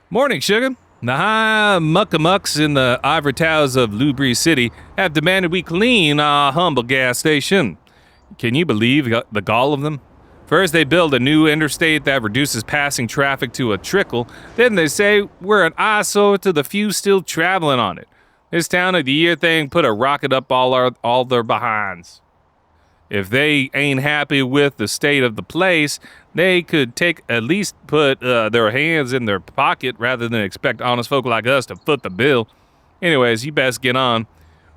Morning, sugar. The high muckamucks in the ivory towers of Lubri City have demanded we clean our humble gas station. Can you believe the gall of them? First, they build a new interstate that reduces passing traffic to a trickle. Then they say we're an eyesore to the few still traveling on it. This town of the year thing put a rocket up all their behinds. If they ain't happy with the state of the place, they could at least put their hands in their pocket rather than expect honest folk like us to foot the bill. Anyways, you best get on.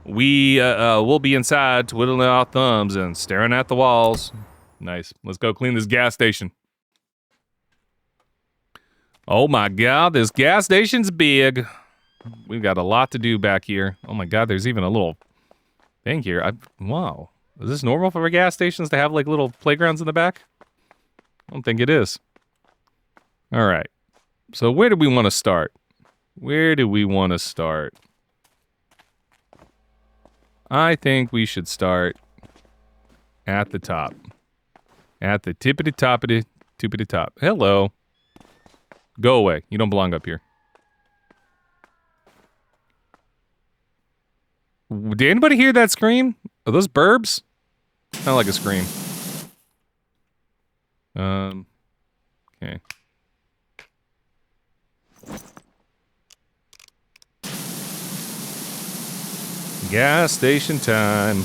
We'll be inside twiddling our thumbs and staring at the walls. Nice. Let's go clean this gas station. Oh my God, this gas station's big. We've got a lot to do back here. Oh my God, there's even a little thing here. Wow. Is this normal for gas stations to have like little playgrounds in the back? I don't think it is. All right. So where do we want to start? I think we should start at the top. At the tippity top. Hello. Go away. You don't belong up here. Did anybody hear that scream? Are those burbs? Sound like a scream. Okay. Gas station time.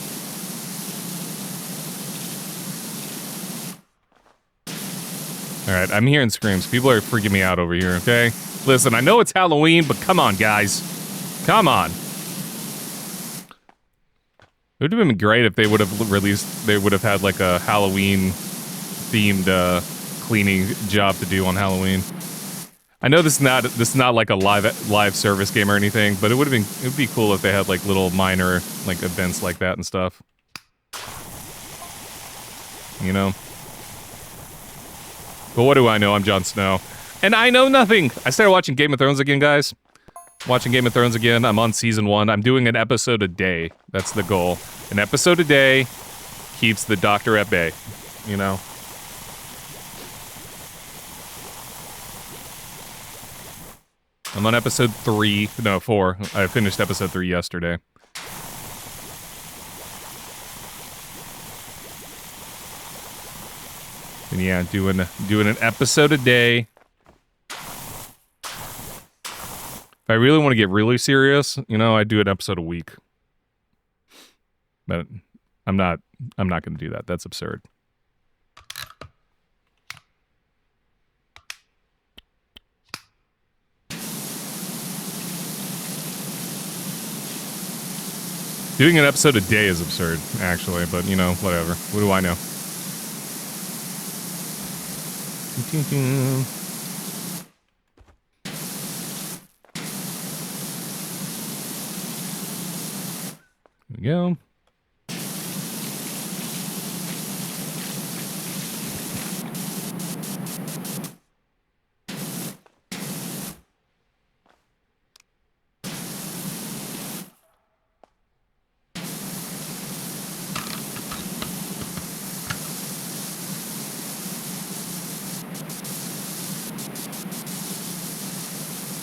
Alright, I'm hearing screams. People are freaking me out over here, okay? Listen, I know it's Halloween, but come on, guys. Come on. It would have been great if they would have had like a Halloween themed cleaning job to do on Halloween. I know this is not like a live service game or anything, but it would be cool if they had like little minor like events like that and stuff. You know? But what do I know? I'm Jon Snow. And I know nothing! I started watching Game of Thrones again, guys. I'm on season 1. I'm doing an episode a day. That's the goal. An episode a day keeps the doctor at bay. You know? I'm on episode 4. I finished episode 3 yesterday. And yeah, doing an episode a day. If I really want to get really serious, you know, I do an episode a week. But I'm not going to do that. That's absurd. Doing an episode a day is absurd, actually, but you know, whatever. What do I know? There we go.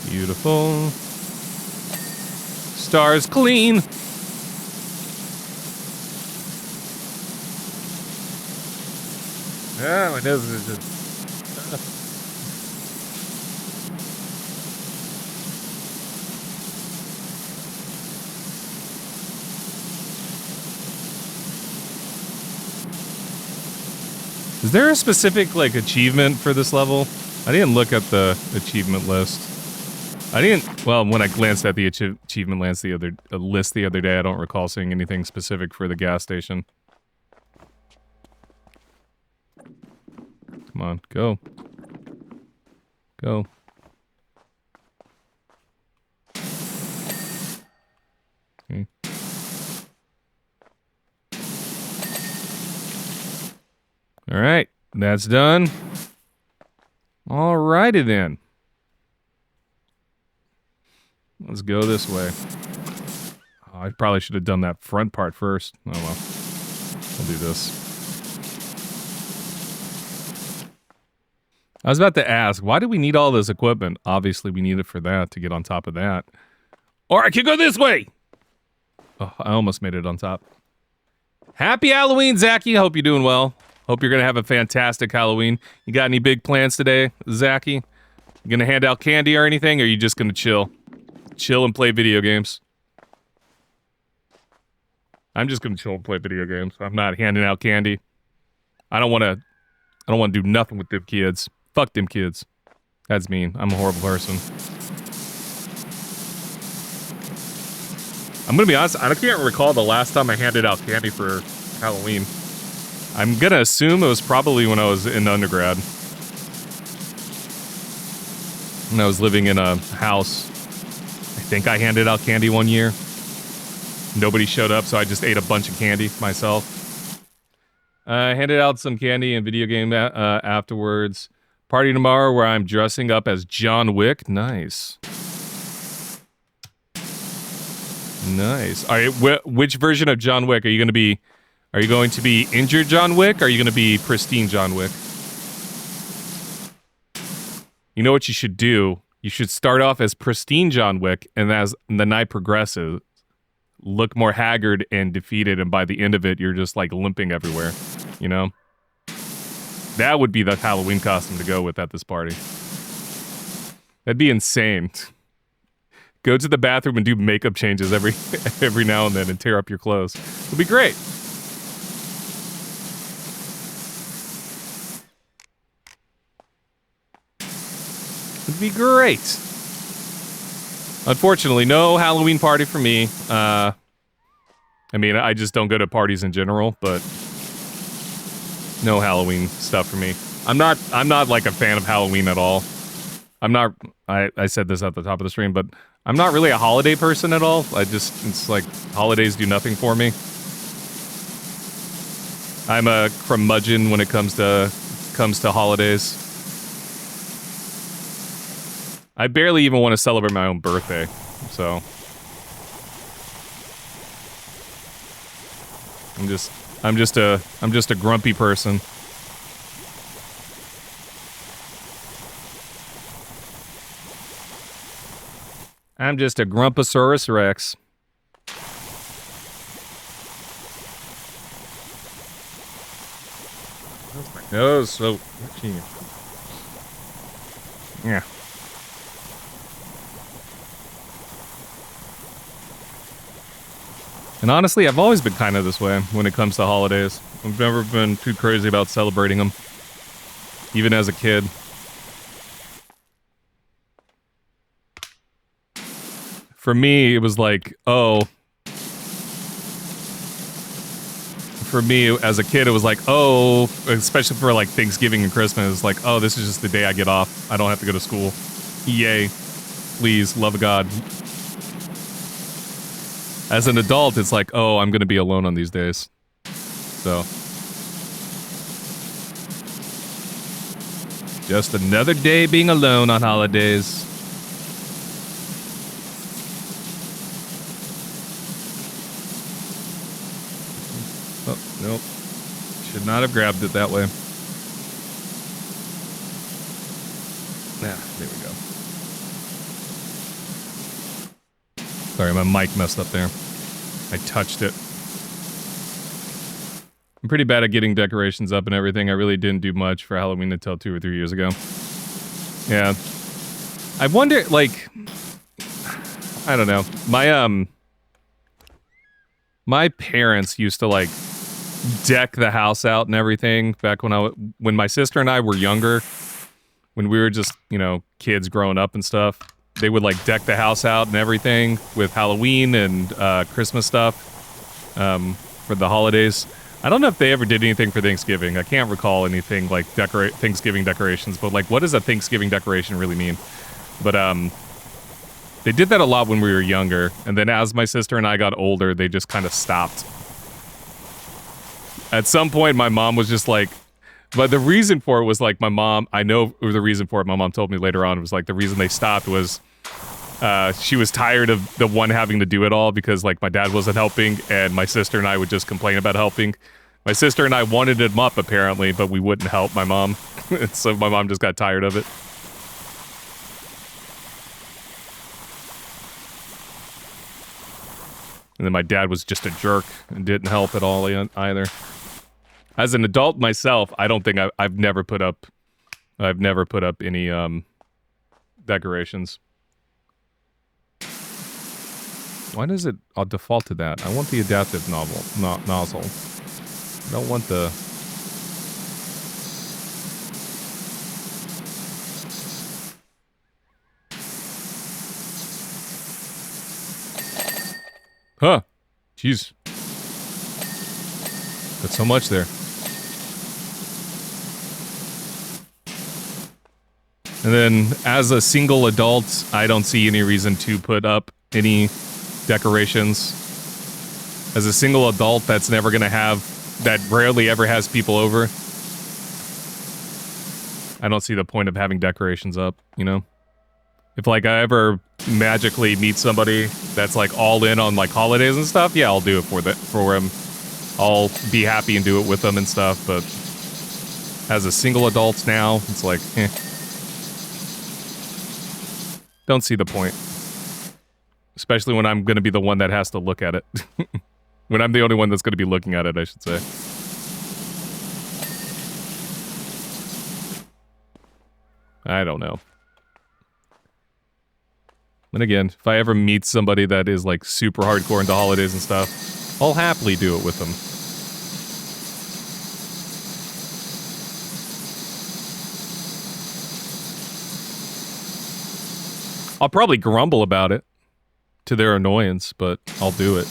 Beautiful. Stars clean. Yeah, my nose is just... Is there a specific, like, achievement for this level? I didn't look at the achievement list. Well, when I glanced at the achievement list the other day, I don't recall seeing anything specific for the gas station. Come on, go. Go. Okay. Alright, that's done. Alrighty then. Let's go this way. Oh, I probably should have done that front part first. Oh well. I'll do this. I was about to ask, why do we need all this equipment? Obviously, we need it for that, to get on top of that. Or I could go this way! Oh, I almost made it on top. Happy Halloween, Zachy. Hope you're doing well. Hope you're going to have a fantastic Halloween. You got any big plans today, Zachy? You going to hand out candy or anything, or are you just going to chill? Chill and play video games? I'm just going to chill and play video games. I'm not handing out candy. I don't want to do nothing with them kids. Fuck them kids. That's mean. I'm a horrible person. I'm gonna be honest, I can't recall the last time I handed out candy for Halloween. I'm gonna assume it was probably when I was in undergrad. When I was living in a house. I think I handed out candy one year. Nobody showed up, so I just ate a bunch of candy myself. I handed out some candy and video game afterwards. Party tomorrow where I'm dressing up as John Wick. Nice. Nice. All right, which version of John Wick are you going to be? Are you going to be injured John Wick, or are you going to be pristine John Wick? You know what you should do? You should start off as pristine John Wick, and as the night progresses, look more haggard and defeated, and by the end of it, you're just like limping everywhere, you know? That would be the Halloween costume to go with at this party. That'd be insane. Go to the bathroom and do makeup changes every now and then and tear up your clothes. It'll be great. It'd be great. Unfortunately, no Halloween party for me. I mean, I just don't go to parties in general, but no Halloween stuff for me. I'm not like a fan of Halloween at all. I said this at the top of the stream, but I'm not really a holiday person at all. It's like holidays do nothing for me. I'm a curmudgeon when it comes to holidays. I barely even want to celebrate my own birthday, so I'm just a grumpy person. I'm just a Grumposaurus Rex. My nose, so itchy. Yeah. And honestly, I've always been kind of this way when it comes to holidays. I've never been too crazy about celebrating them, even as a kid. For me, it was like, oh. For me, as a kid, it was like, oh, especially for like Thanksgiving and Christmas, it's like, oh, this is just the day I get off. I don't have to go to school. Yay. Please, love of God. As an adult, it's like, oh, I'm going to be alone on these days. So. Just another day being alone on holidays. Oh, nope. Should not have grabbed it that way. Yeah, there we go. Sorry, my mic messed up there. I touched it. I'm pretty bad at getting decorations up and everything. I really didn't do much for Halloween until 2 or 3 years ago. Yeah. I wonder, like... I don't know. My parents used to, like, deck the house out and everything back when my sister and I were younger. When we were just, you know, kids growing up and stuff. They would like deck the house out and everything with Halloween and Christmas stuff for the holidays. I don't know if they ever did anything for Thanksgiving. I can't recall anything like Thanksgiving decorations, but like what does a Thanksgiving decoration really mean? But they did that a lot when we were younger, and then as my sister and I got older, they just kind of stopped. At some point, my mom was just like, but the reason for it was like my mom, I know the reason for it, my mom told me later on, it was like the reason they stopped was she was tired of the one having to do it all because like my dad wasn't helping and my sister and I would just complain about helping. My sister and I wanted them up, apparently, but we wouldn't help my mom. So my mom just got tired of it. And then my dad was just a jerk and didn't help at all either. As an adult myself, I don't think I've never put up any decorations. Why does it default to that? I want the adaptive nozzle. I don't want the... Huh. Jeez. Got so much there. And then, as a single adult, I don't see any reason to put up any decorations. As a single adult, that's never gonna have... that rarely ever has people over. I don't see the point of having decorations up, you know? If, like, I ever magically meet somebody that's, like, all in on, like, holidays and stuff, yeah, I'll do it for them. I'll be happy and do it with them and stuff, but as a single adult now, it's like, eh. Don't see the point. Especially when I'm gonna be the one that has to look at it. When I'm the only one that's gonna be looking at it, I should say. I don't know. And again, if I ever meet somebody that is, like, super hardcore into holidays and stuff, I'll happily do it with them. I'll probably grumble about it to their annoyance, but I'll do it.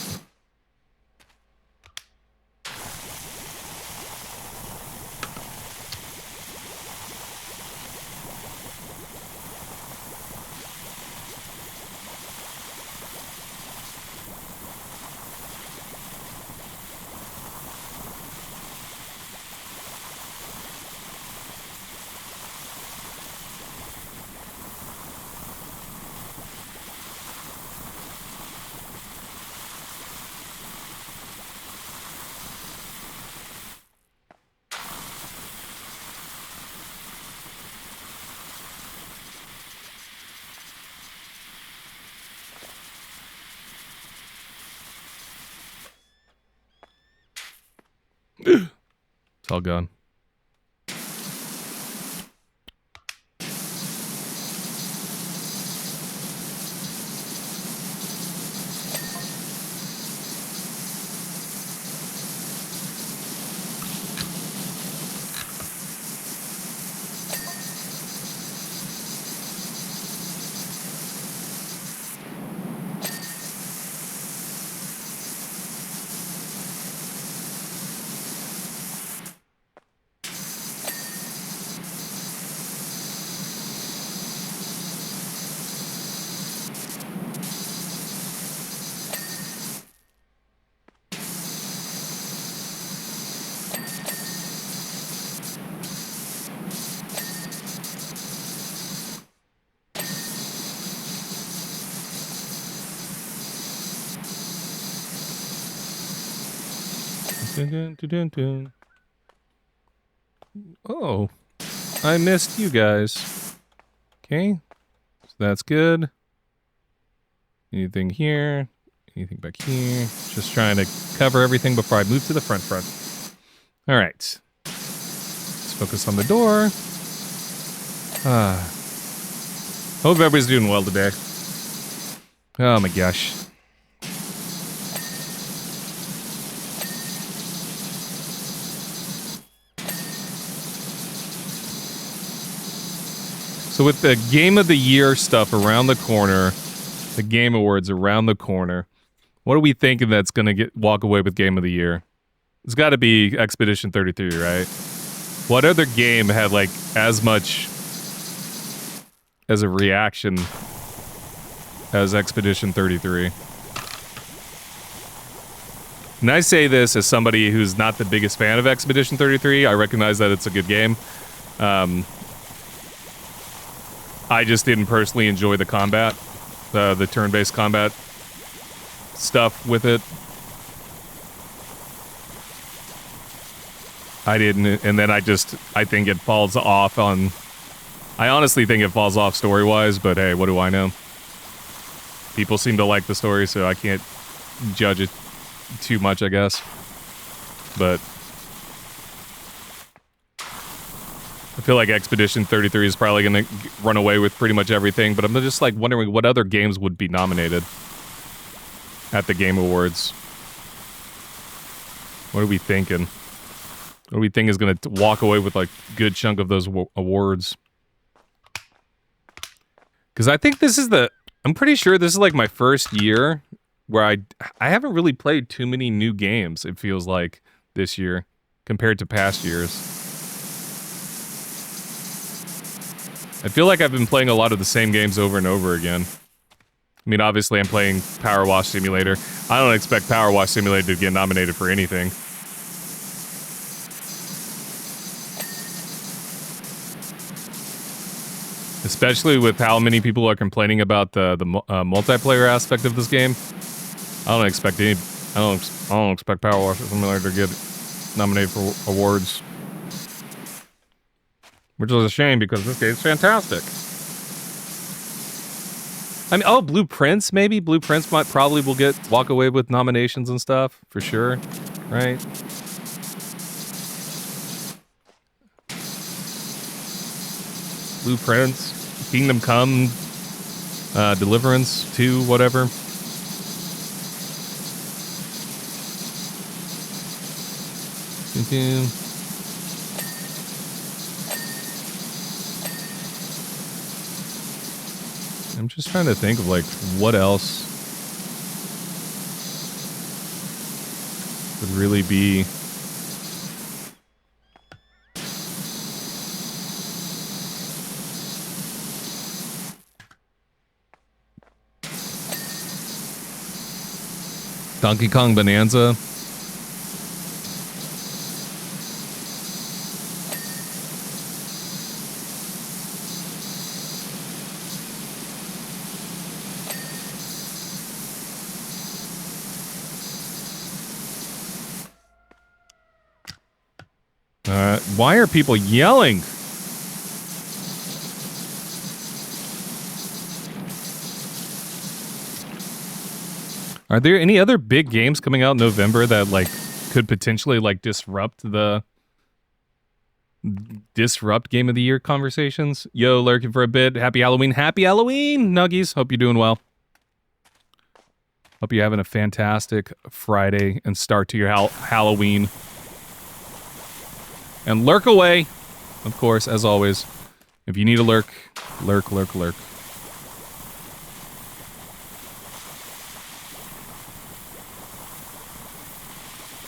It's all gone. Dun, dun, dun, dun. Oh, I missed you guys. Okay, so that's good. Anything here? Anything back here? Just trying to cover everything before I move to the front. All right. Let's focus on the door. Hope everybody's doing well today. Oh my gosh. So with the Game of the Year stuff around the corner, the Game Awards around the corner, what are we thinking that's going to walk away with Game of the Year? It's got to be Expedition 33, right? What other game had, like, as much as a reaction as Expedition 33? And I say this as somebody who's not the biggest fan of Expedition 33. I recognize that it's a good game. I just didn't personally enjoy the combat, the turn-based combat stuff with it. I didn't, and then I think it falls off on... I honestly think it falls off story-wise, but hey, what do I know? People seem to like the story, so I can't judge it too much, I guess. But... I feel like Expedition 33 is probably going to run away with pretty much everything, but I'm just like wondering what other games would be nominated at the Game Awards. What are we thinking? What do we think is going to walk away with like a good chunk of those awards? Because I think this is I'm pretty sure this is like my first year where I haven't really played too many new games, it feels like, this year compared to past years. I feel like I've been playing a lot of the same games over and over again. I mean, obviously I'm playing PowerWash Simulator. I don't expect PowerWash Simulator to get nominated for anything. Especially with how many people are complaining about the multiplayer aspect of this game. I don't expect PowerWash Simulator to get nominated for awards. Which is a shame because this game's fantastic. I mean, oh, Blueprints, maybe? Blueprints probably will walk away with nominations and stuff, for sure. Right? Blueprints, Kingdom Come, Deliverance 2, whatever. I'm just trying to think of, like, what else would really be... Donkey Kong Bonanza. Why are people yelling? Are there any other big games coming out in November that, like, could potentially, like, disrupt Game of the Year conversations? Yo, lurking for a bit. Happy Halloween. Happy Halloween, Nuggies. Hope you're doing well. Hope you're having a fantastic Friday and start to your Halloween. And lurk away, of course, as always. If you need a lurk, lurk, lurk, lurk.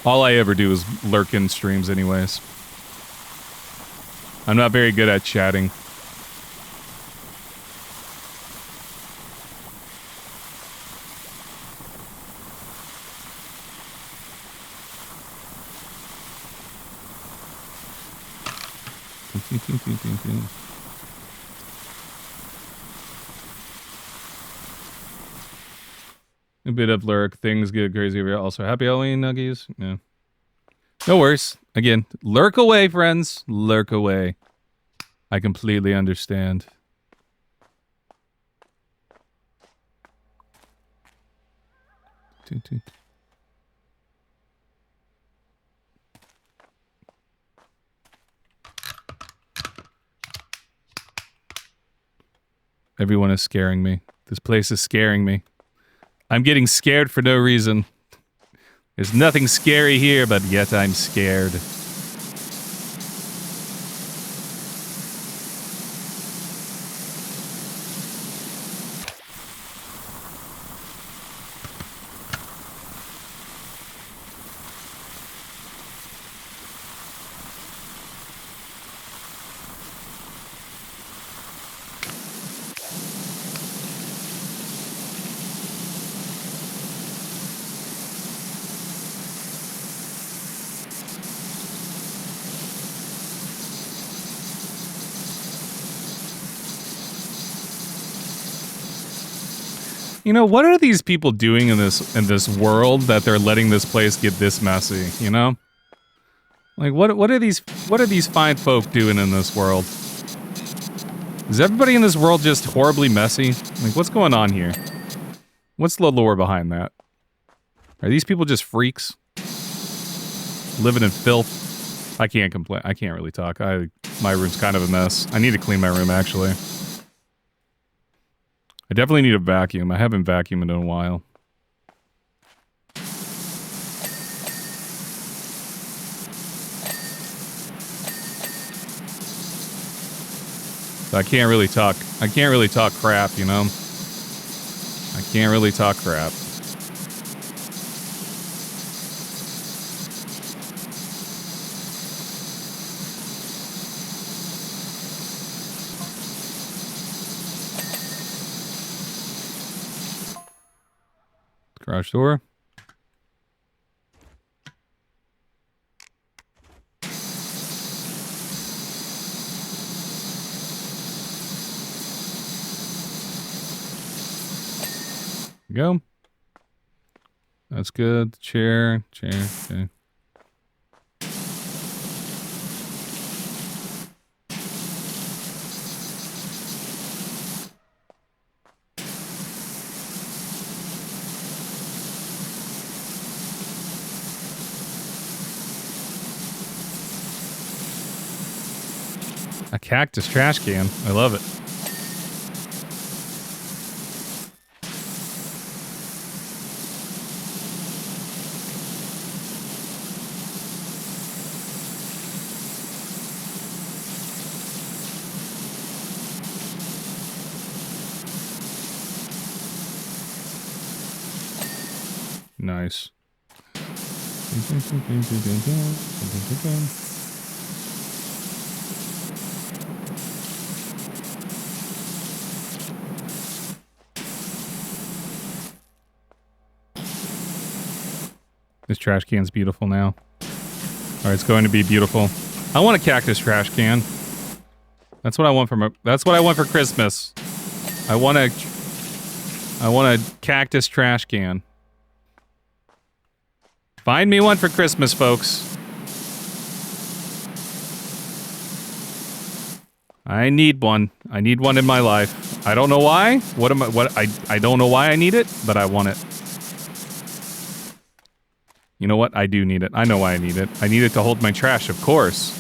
All I ever do is lurk in streams anyways. I'm not very good at chatting. A bit of lurk. Things get crazy. Also, happy Halloween, Nuggies. Yeah. No worries. Again, lurk away, friends. Lurk away. I completely understand. Everyone is scaring me. This place is scaring me. I'm getting scared for no reason. There's nothing scary here, but yet I'm scared. You know, what are these people doing in this world that they're letting this place get this messy, you know? Like, what are these fine folk doing in this world? Is everybody in this world just horribly messy? Like, what's going on here? What's the lore behind that? Are these people just freaks? Living in filth? I can't complain. I can't really talk. My room's kind of a mess. I need to clean my room, actually. I definitely need a vacuum. I haven't vacuumed in a while. So I can't really talk. I can't really talk crap, you know? I can't really talk crap. Garage door. Go. That's good. Chair. Okay. A cactus trash can. I love it. Nice. This trash can's beautiful now. Alright, it's going to be beautiful. I want a cactus trash can. That's what I want that's what I want for Christmas. I want a cactus trash can. Find me one for Christmas, folks. I need one. I need one in my life. I don't know why. I don't know why I need it, but I want it. You know what? I do need it. I know why I need it. I need it to hold my trash, of course.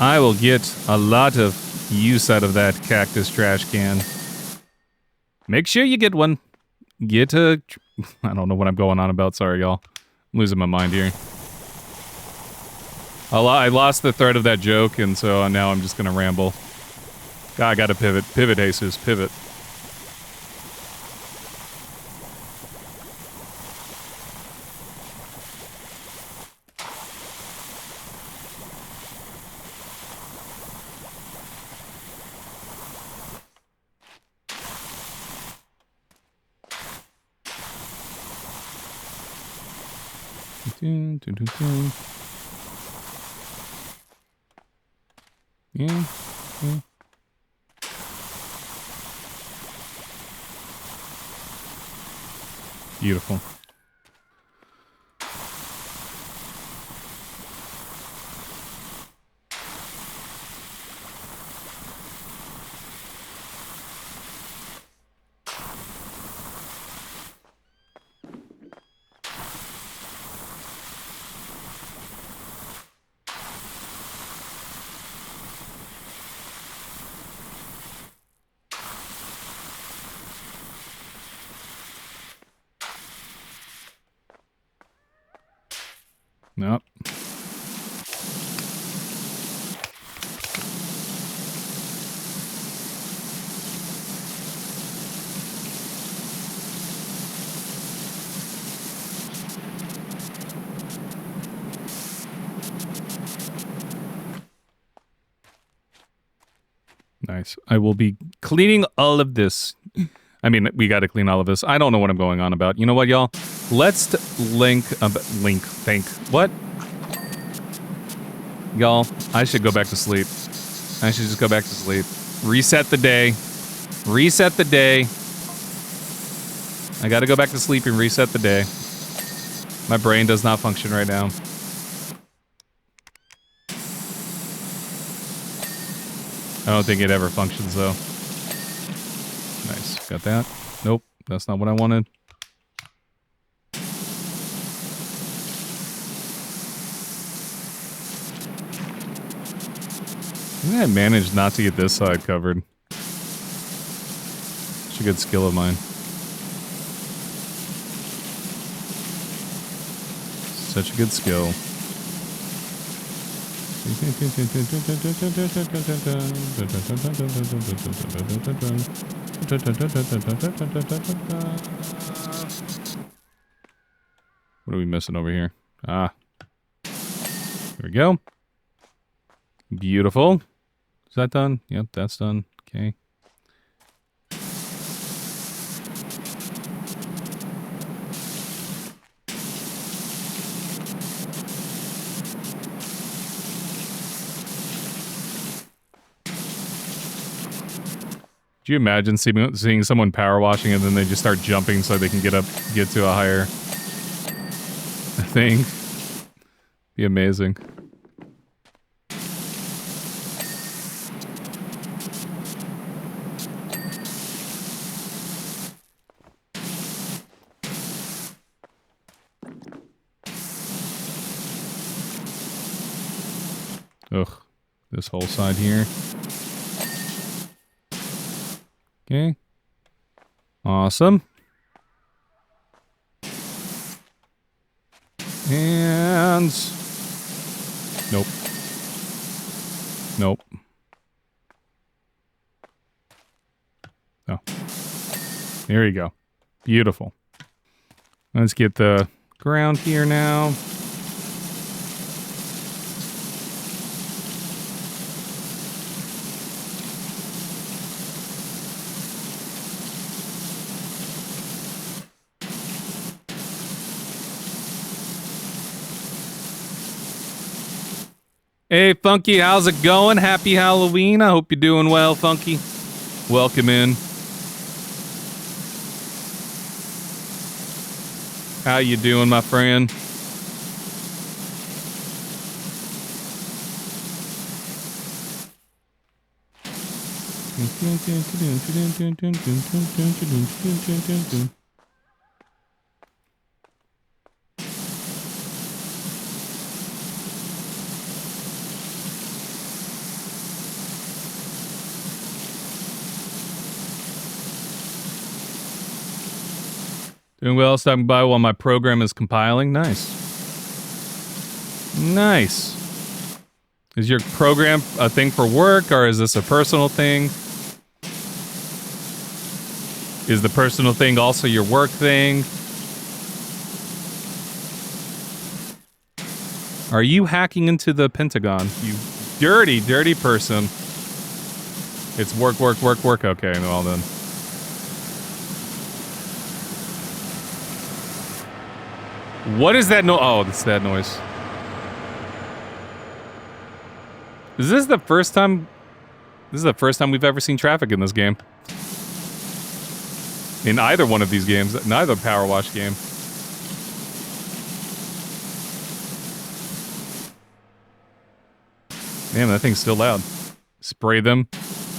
I will get a lot of use out of that cactus trash can. Make sure you get one. Get a... I don't know what I'm going on about. Sorry, y'all. I'm losing my mind here. I lost the thread of that joke, and so now I'm just gonna ramble. God, I gotta pivot. Pivot, Jesus. Pivot. Yeah. Beautiful. Nope. Nice. I will be cleaning all of this. I mean, we got to clean all of this. I don't know what I'm going on about. You know what, y'all? Let's think. What? Y'all, I should go back to sleep. I should just go back to sleep. Reset the day. Reset the day. I gotta go back to sleep and reset the day. My brain does not function right now. I don't think it ever functions, though. Nice. Got that. Nope. That's not what I wanted. I think I managed not to get this side covered. It's a good skill of mine. Such a good skill. What are we missing over here? Ah. There we go. Beautiful. Is that done? Yep, that's done. Okay. Do you imagine seeing someone power washing and then they just start jumping so they can get to a higher thing? Be amazing. Ugh, this whole side here. Okay. Awesome. And... Nope. Nope. Oh. There you go. Beautiful. Let's get the ground here now. Hey, Funky, how's it going? Happy Halloween. I hope you're doing well, Funky. Welcome in. How you doing, my friend? Doing well, stopping by while my program is compiling. Nice. Nice. Is your program a thing for work, or is this a personal thing? Is the personal thing also your work thing? Are you hacking into the Pentagon? You dirty, dirty person. It's work, work, work, work. Okay, well then. What is that noise? Oh, it's that noise. Is this the first time? This is the first time we've ever seen traffic in this game. In either one of these games, neither PowerWash game. Man, that thing's still loud. Spray them.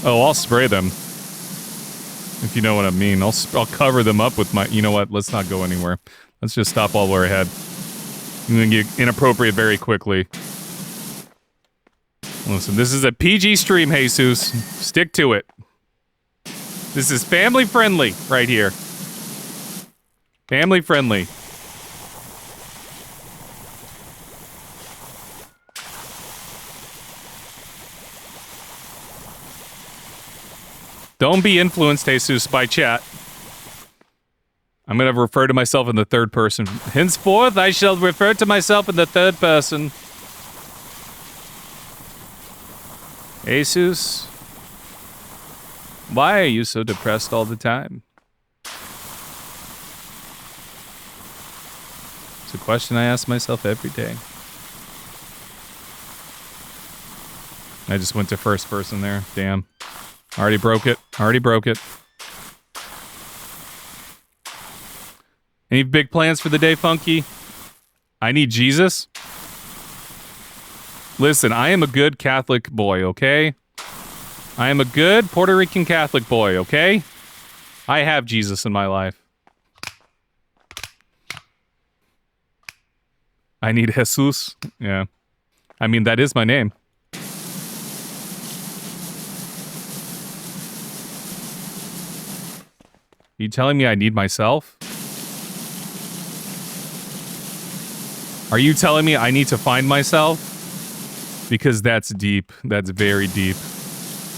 Oh, I'll spray them. If you know what I mean. I'll cover them up with my... You know what? Let's not go anywhere. Let's just stop while we're ahead. I'm gonna get inappropriate very quickly. Listen, this is a PG stream, Jesus. Stick to it. This is family friendly right here. Family friendly. Don't be influenced, Jesus, by chat. I'm going to refer to myself in the third person. Henceforth, I shall refer to myself in the third person. Jesus, why are you so depressed all the time? It's a question I ask myself every day. I just went to first person there. Damn. Already broke it. Already broke it. Any big plans for the day, Funky? I need Jesus. Listen, I am a good Catholic boy, okay? I am a good Puerto Rican Catholic boy, okay? I have Jesus in my life. I need Jesus. Yeah. I mean, that is my name. You telling me I need myself? Are you telling me I need to find myself? Because that's deep. That's very deep.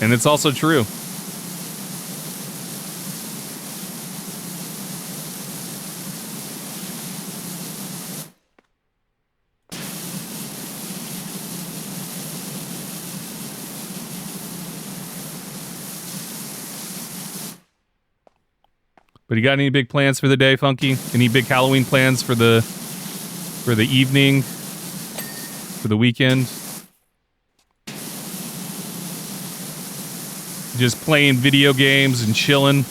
And it's also true. But you got any big plans for the day, Funky? Any big Halloween plans for the evening? For the weekend? Just playing video games and chilling?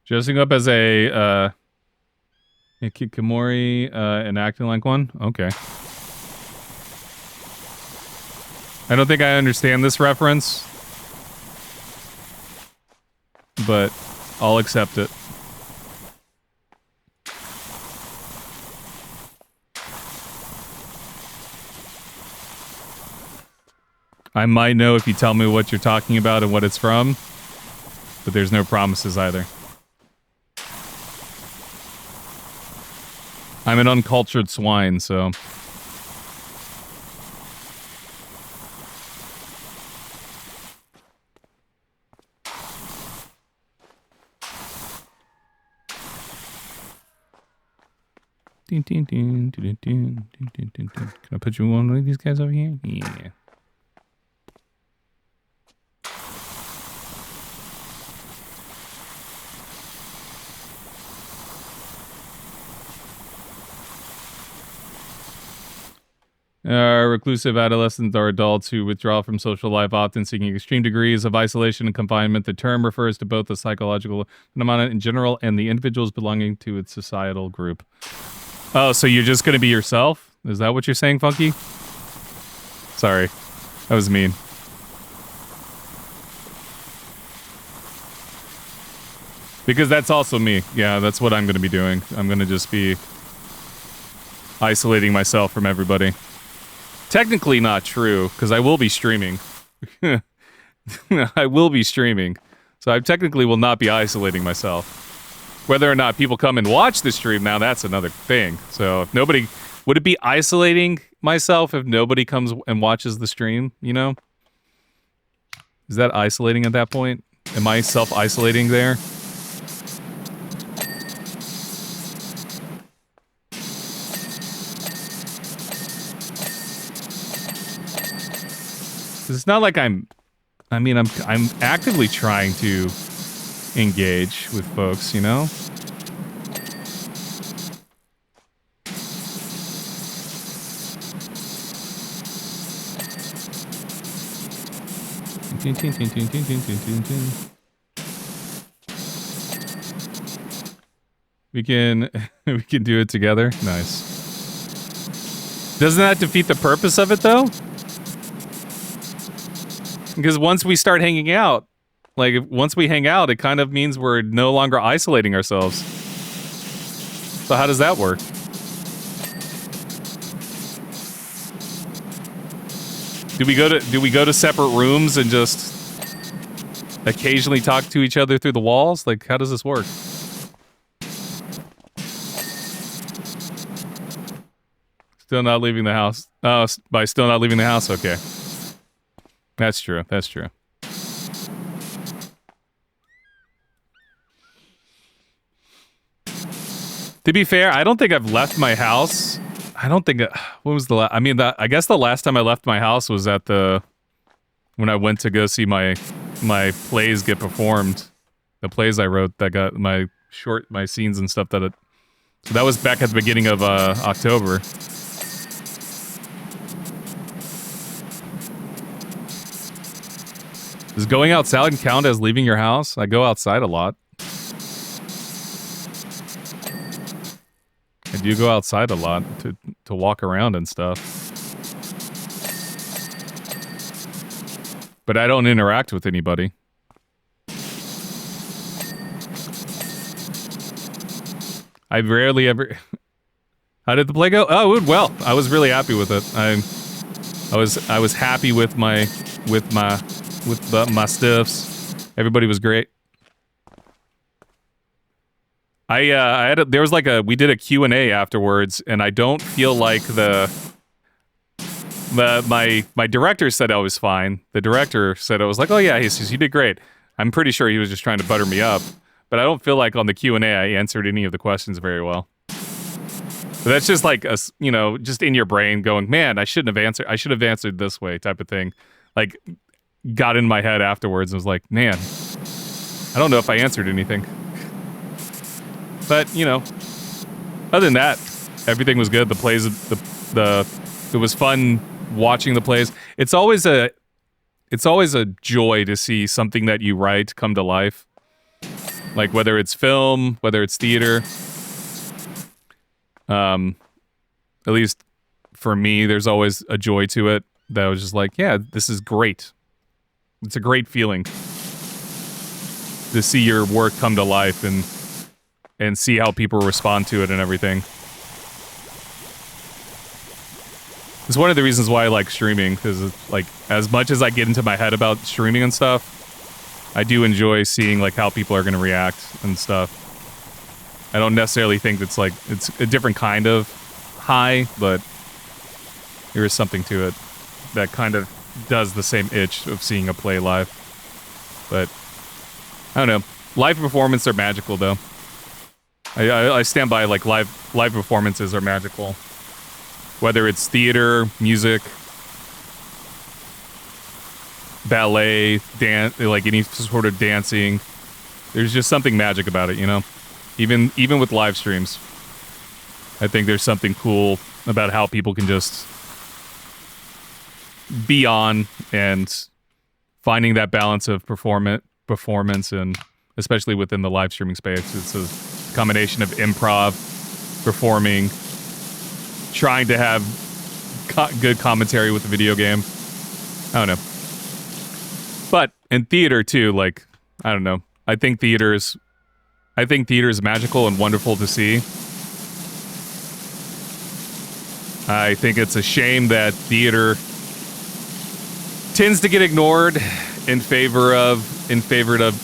Dressing up as a Kikamori and acting like one? Okay. I don't think I understand this reference, but I'll accept it. I might know if you tell me what you're talking about and what it's from, but there's no promises either. I'm an uncultured swine, so... Can I put you on one of these guys over here? Yeah. Reclusive adolescents are adults who withdraw from social life, often seeking extreme degrees of isolation and confinement. The term refers to both the psychological phenomenon in general and the individuals belonging to its societal group. Oh, so you're just going to be yourself? Is that what you're saying, Funky? Sorry. That was mean. Because that's also me. Yeah, that's what I'm going to be doing. I'm going to just be isolating myself from everybody. Technically not true, because I will be streaming. I will be streaming. So I technically will not be isolating myself. Whether or not people come and watch the stream, now that's another thing. So if nobody... Would it be isolating myself if nobody comes and watches the stream, you know? Is that isolating at that point? Am I self-isolating there? It's not like I'm actively trying to engage with folks, you know? We can do it together. Nice. Doesn't that defeat the purpose of it though? Because once we start hanging out, like, once we hang out, it kind of means we're no longer isolating ourselves. So how does that work? Do we go to separate rooms and just occasionally talk to each other through the walls? Like, how does this work? Still not leaving the house. Oh, by still not leaving the house, okay. That's true. That's true. To be fair, I don't think I've left my house. I don't think... When was the last... I mean, I guess the last time I left my house was at the... When I went to go see my plays get performed. The plays I wrote that got my scenes and stuff that... So that was back at the beginning of October. Does going outside count as leaving your house? I go outside a lot. I do go outside a lot to walk around and stuff. But I don't interact with anybody. I rarely ever... How did the play go? Oh, it went well. I was really happy with it. I was happy with my stuffs. Everybody was great. There was like we did a Q&A afterwards, and I don't feel like my director said I was fine. The director said I was like, oh yeah, he says you did great. I'm pretty sure he was just trying to butter me up, but I don't feel like on the Q&A I answered any of the questions very well. So that's just like just in your brain going, man, I should have answered this way type of thing. Like, got in my head afterwards and was like, man, I don't know if I answered anything. But, other than that, everything was good. The plays, it was fun watching the plays. It's always a joy to see something that you write come to life. Like, whether it's film, whether it's theater. At least for me, there's always a joy to it that I was just like, yeah, this is great. It's a great feeling to see your work come to life and see how people respond to it and everything. It's one of the reasons why I like streaming, because like, as much as I get into my head about streaming and stuff, I do enjoy seeing like how people are going to react and stuff. I don't necessarily think it's a different kind of high, but there is something to it that kind of does the same itch of seeing a play live. But I don't know. Live performances are magical, though. I stand by, like, live performances are magical. Whether it's theater, music, ballet, dance, like any sort of dancing, there's just something magic about it, Even with live streams, I think there's something cool about how people can just be on and finding that balance of performance, and especially within the live streaming space. It's a combination of improv, performing, trying to have good commentary with the video game. I don't know. But in theater too, like, I don't know. I think theater is magical and wonderful to see. I think it's a shame that theater tends to get ignored in favor of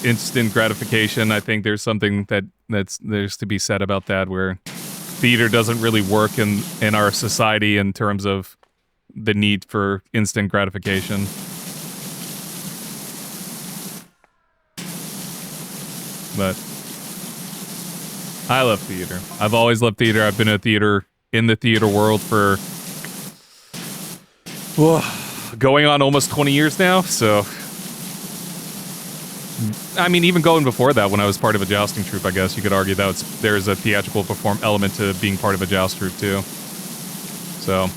instant gratification. I think there's something there's to be said about that, where theater doesn't really work in our society in terms of the need for instant gratification. But I love theater. I've always loved theater. I've been in the theater world for going on almost 20 years now, so I mean, even going before that, when I was part of a jousting troupe, I guess you could argue that there's a theatrical element to being part of a joust troupe too. So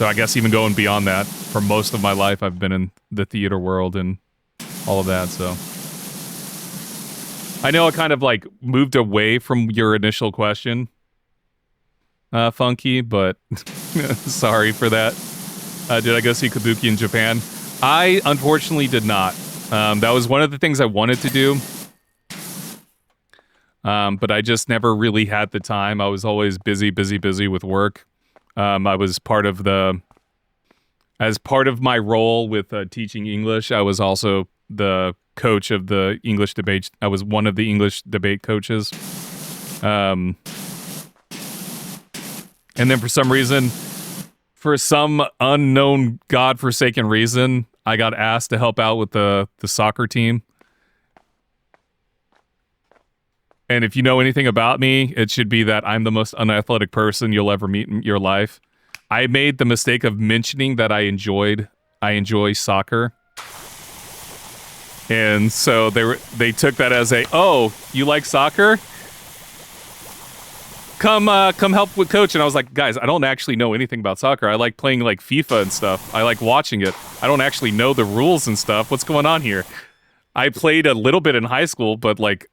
I guess even going beyond that, for most of my life, I've been in the theater world and all of that. So I know I kind of like moved away from your initial question, Funky, but sorry for that. Did I go see Kabuki in Japan? I unfortunately did not. That was one of the things I wanted to do, but I just never really had the time. I was always busy with work. I was as part of my role with teaching English, I was also the coach of the English debate. I was one of the English debate coaches. And then for some unknown godforsaken reason, I got asked to help out with the soccer team. And if you know anything about me, it should be that I'm the most unathletic person you'll ever meet in your life. I made the mistake of mentioning that I enjoy soccer. And so they took that as oh, you like soccer? Come help with coach. And I was like, guys, I don't actually know anything about soccer. I like playing like FIFA and stuff. I like watching it. I don't actually know the rules and stuff. What's going on here? I played a little bit in high school, but like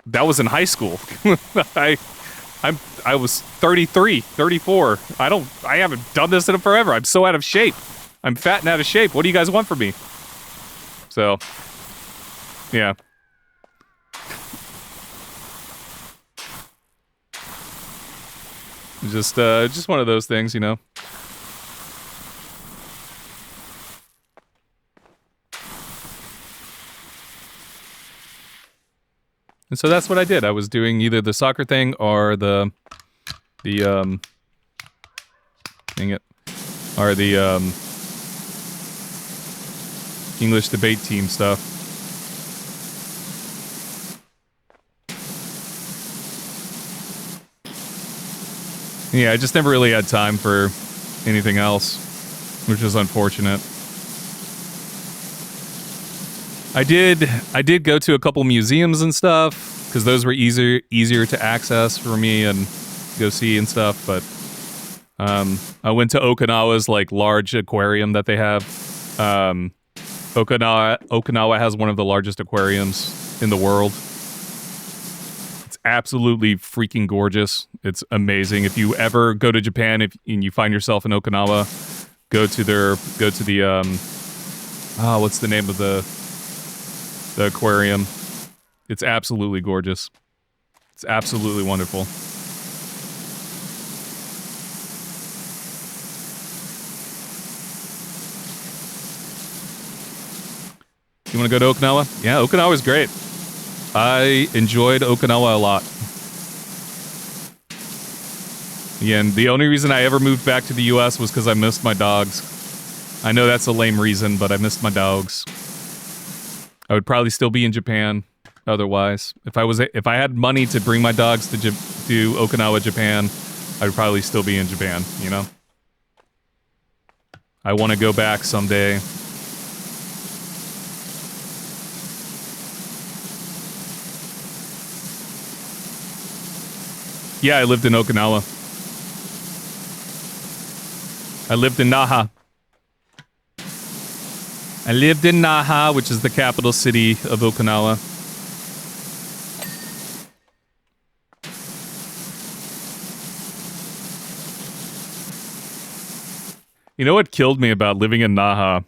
that was in high school. I was 33, 34. I haven't done this in forever. I'm so out of shape. I'm fat and out of shape. What do you guys want from me? So, yeah. Just one of those things, you know. And so that's what I did. I was doing either the soccer thing or the dang it, or the English debate team stuff. Yeah, I just never really had time for anything else, which is unfortunate. I did go to a couple museums and stuff, because those were easier to access for me and go see and stuff, but I went to Okinawa's like large aquarium that they have. Okinawa has one of the largest aquariums in the world. It's absolutely freaking gorgeous. It's amazing. If you ever go to Japan and you find yourself in Okinawa, go to the what's the name of the aquarium? It's absolutely gorgeous. It's absolutely wonderful. You want to go to Okinawa? Yeah, Okinawa's great. I enjoyed Okinawa a lot. Again, the only reason I ever moved back to the US was because I missed my dogs. I know that's a lame reason, but I missed my dogs. I would probably still be in Japan otherwise. If I had money to bring my dogs to Okinawa, Japan, I would probably still be in Japan, you know? I want to go back someday. Yeah, I lived in Okinawa. I lived in Naha. I lived in Naha, which is the capital city of Okinawa. You know what killed me about living in Naha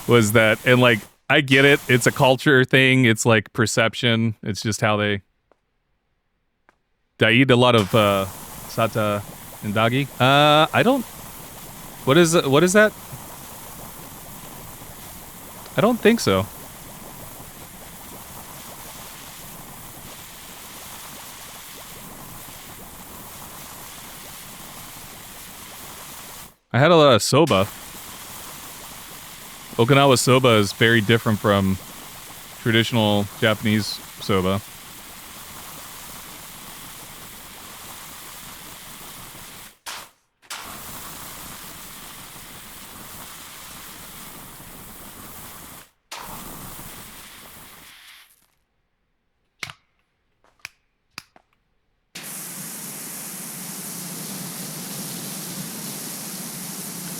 was that, and like, I get it, it's a culture thing, it's like perception, it's just how they... I eat a lot of sata and dagi. I don't... What is that? I don't think so. I had a lot of soba. Okinawa soba is very different from traditional Japanese soba.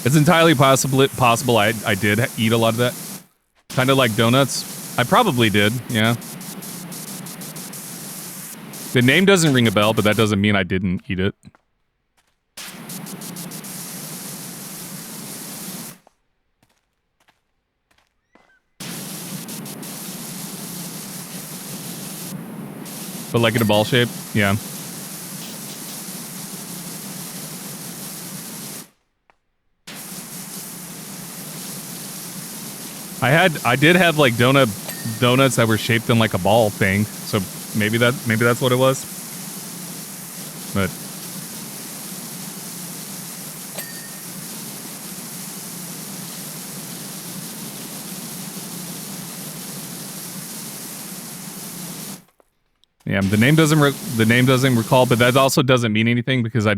It's entirely possible I did eat a lot of that. Kind of like donuts. I probably did, yeah. The name doesn't ring a bell, but that doesn't mean I didn't eat it. But like in a ball shape? Yeah. I did have like donuts that were shaped in like a ball thing, so maybe that's what it was. But Yeah, the name doesn't recall, but that also doesn't mean anything because I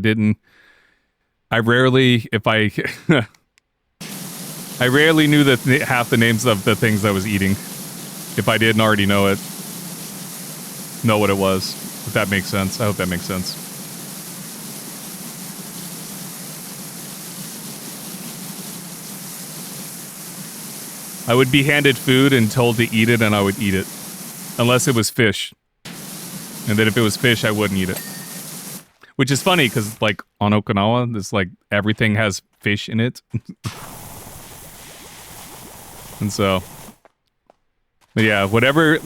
rarely, if I, I rarely knew half the names of the things I was eating. If I didn't already know what it was. If that makes sense. I hope that makes sense. I would be handed food and told to eat it, and I would eat it. Unless it was fish. And then if it was fish, I wouldn't eat it. Which is funny, because, like, on Okinawa, it's like, everything has fish in it. And so... But yeah, whatever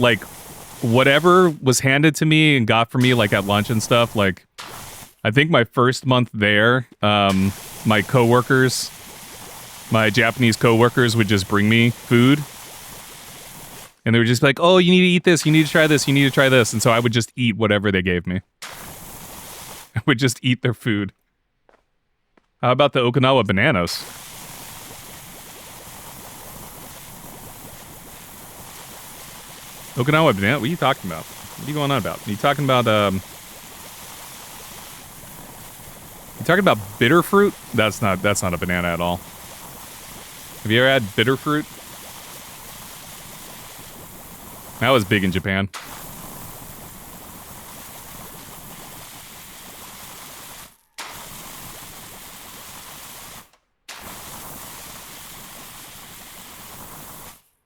was handed to me and got for me, like, at lunch and stuff, like... I think my first month there, my coworkers... My Japanese coworkers would just bring me food. And they were just like, oh, you need to eat this, you need to try this, you need to try this. And so I would just eat whatever they gave me. I would just eat their food. How about the Okinawa bananas? Okinawa banana? What are you talking about? What are you going on about? Are you talking about, You talking about bitter fruit? That's not a banana at all. Have you ever had bitter fruit? That was big in Japan.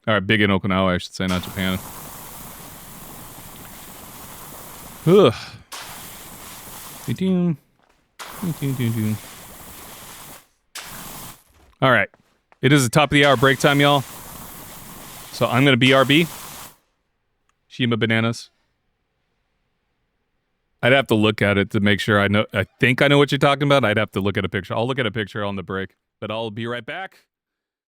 Alright, big in Okinawa, I should say, not Japan. Ugh. Alright. It is the top of the hour break time, y'all. So I'm gonna BRB. Shima bananas. I'd have to look at it to make sure I think I know what you're talking about. I'd have to look at a picture. I'll look at a picture on the break. But I'll be right back.